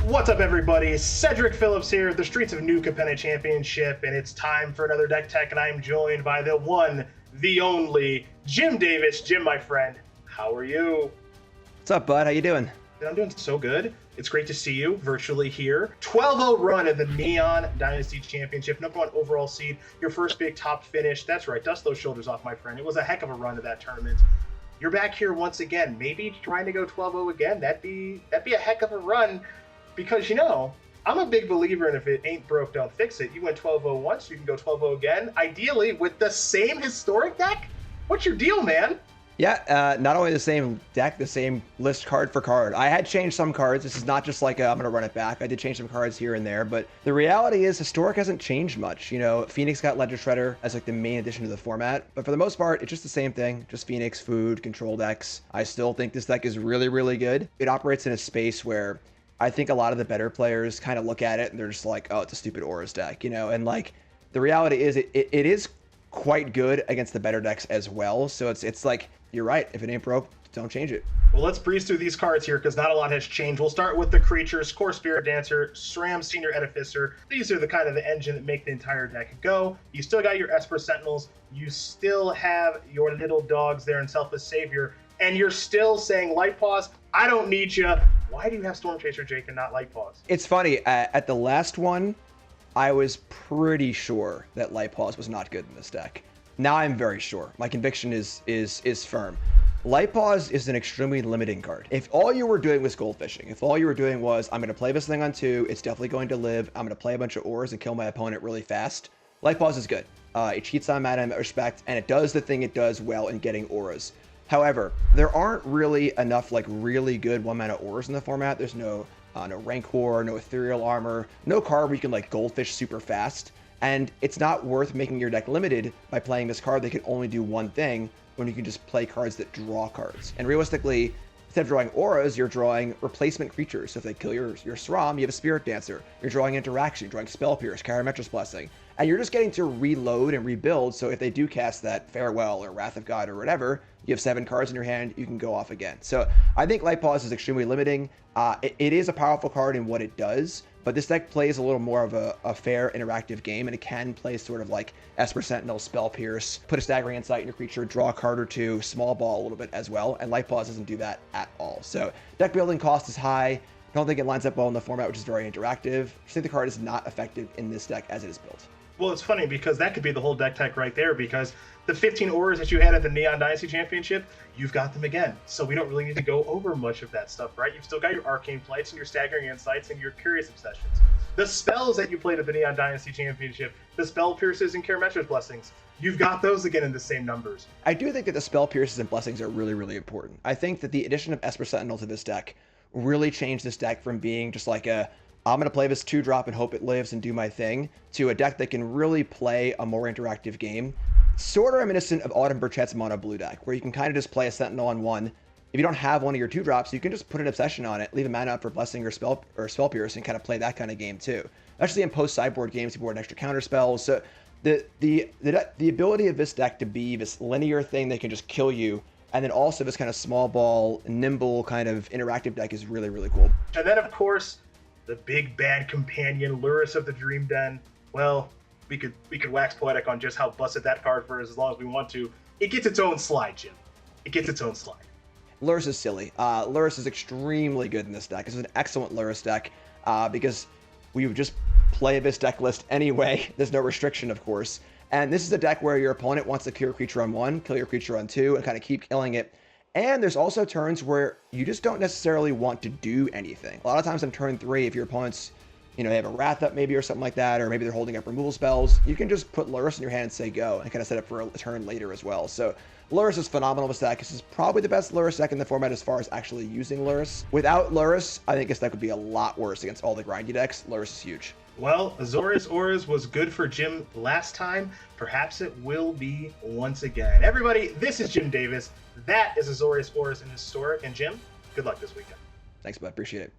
What's up, everybody? Cedric Phillips here, the streets of New Capenna Championship, and it's time for another Deck Tech, and I'm joined by the one, the only, Jim Davis. Jim, my friend, how are you? What's up, bud? How you doing? I'm doing so good. It's great to see you virtually here. 12-0 run of the Neon Dynasty Championship, #1 overall seed, your first big top finish. That's right, dust those shoulders off, my friend. It was a heck of a run of that tournament. You're back here once again, maybe trying to go 12-0 again. That'd be a heck of a run. Because, you know, I'm a big believer in if it ain't broke, don't fix it. You went 12-0 once, you can go 12-0 again. Ideally, with the same historic deck? What's your deal, man? Yeah, not only the same deck, the same list card for card. I had changed some cards. This is not just like I'm going to run it back. I did change some cards here and there. But the reality is historic hasn't changed much. You know, Phoenix got Ledger Shredder as like the main addition to the format. But for the most part, it's just the same thing. Just Phoenix, food, control decks. I still think this deck is really, really good. It operates in a space where I think a lot of the better players kind of look at it and they're just like, oh, it's a stupid Auras deck, you know? And like, the reality is it is quite good against the better decks as well. So it's like, you're right. If it ain't broke, don't change it. Well, let's breeze through these cards here because not a lot has changed. We'll start with the creatures: Core Spirit Dancer, SRAM Senior Edificer. These are the kind of the engine that make the entire deck go. You still got your Esper Sentinels. You still have your little dogs there in Selfless Savior. And you're still saying, Light Paws, I don't need you. Why do you have Storm Chaser, Jake, and not Light Paws? It's funny. At the last one, I was pretty sure that Light Paws was not good in this deck. Now I'm very sure. My conviction is firm. Light Paws is an extremely limiting card. If all you were doing was goldfishing, if all you were doing was, I'm going to play this thing on 2, it's definitely going to live, I'm going to play a bunch of ores and kill my opponent really fast, Light Paws is good. It cheats on mana in that respect, and it does the thing it does well in getting auras. However, there aren't really enough like really good 1-mana auras in the format. There's no Rancor, no Ethereal Armor, no card where you can like goldfish super fast. And it's not worth making your deck limited by playing this card that can only do one thing when you can just play cards that draw cards. And realistically, instead of drawing auras, you're drawing replacement creatures. So if they kill your SRAM, you have a Spirit Dancer. You're drawing Interaction, you're drawing Spell Pierce, Karametra's Blessing. And you're just getting to reload and rebuild. So if they do cast that Farewell or Wrath of God or whatever, you have 7 cards in your hand, you can go off again. So I think Light Paws is extremely limiting. It is a powerful card in what it does, but this deck plays a little more of a fair interactive game, and it can play sort of like Esper Sentinel, Spell Pierce, put a Staggering Insight in your creature, draw a card or 2, small ball a little bit as well, and Light Paws doesn't do that at all. So deck building cost is high. I don't think it lines up well in the format, which is very interactive. I think the card is not effective in this deck as it is built. Well, it's funny because that could be the whole deck tech right there, because the 15 auras that you had at the Neon Dynasty Championship, you've got them again. So we don't really need to go over much of that stuff, right? You've still got your Arcane Flights and your Staggering Insights and your Curious Obsessions. The spells that you played at the Neon Dynasty Championship, the Spell Pierces and Karametra's Blessings, you've got those again in the same numbers. I do think that the Spell Pierces and Blessings are really, really important. I think that the addition of Esper Sentinel to this deck really changed this deck from being just like I'm going to play this 2-drop and hope it lives and do my thing, to a deck that can really play a more interactive game. Sort of reminiscent of Autumn Burchett's Mono Blue deck, where you can kind of just play a Sentinel on 1. If you don't have one of your 2-drops, you can just put an Obsession on it, leave a mana up for Blessing or Spell Pierce, and kind of play that kind of game too. Especially in post-sideboard games, you board extra counter spells. So the ability of this deck to be this linear thing that can just kill you, and then also this kind of small ball, nimble kind of interactive deck is really, really cool. And then, of course, the big bad companion, Lurrus of the Dream Den. Well, we could wax poetic on just how busted that card for as long as we want to. It gets its own slide, Jim. It gets its own slide. Lurrus is silly. Lurrus is extremely good in this deck. This is an excellent Lurrus deck because we would just play this deck list anyway. There's no restriction, of course. And this is a deck where your opponent wants to kill your creature on 1, kill your creature on 2, and kind of keep killing it. And there's also turns where you just don't necessarily want to do anything. A lot of times on turn 3, if your opponent's, you know, they have a Wrath up maybe or something like that, or maybe they're holding up removal spells, you can just put Lurrus in your hand and say go, and kind of set up for a turn later as well. So Lurrus is phenomenal with this deck. This is probably the best Lurrus deck in the format as far as actually using Lurrus. Without Lurrus, I think this deck would be a lot worse against all the grindy decks. Lurrus is huge. Well, Azorius Auras was good for Jim last time. Perhaps it will be once again. Everybody, this is Jim Davis. That is Azorius Auras in Historic. And Jim, good luck this weekend. Thanks, bud. Appreciate it.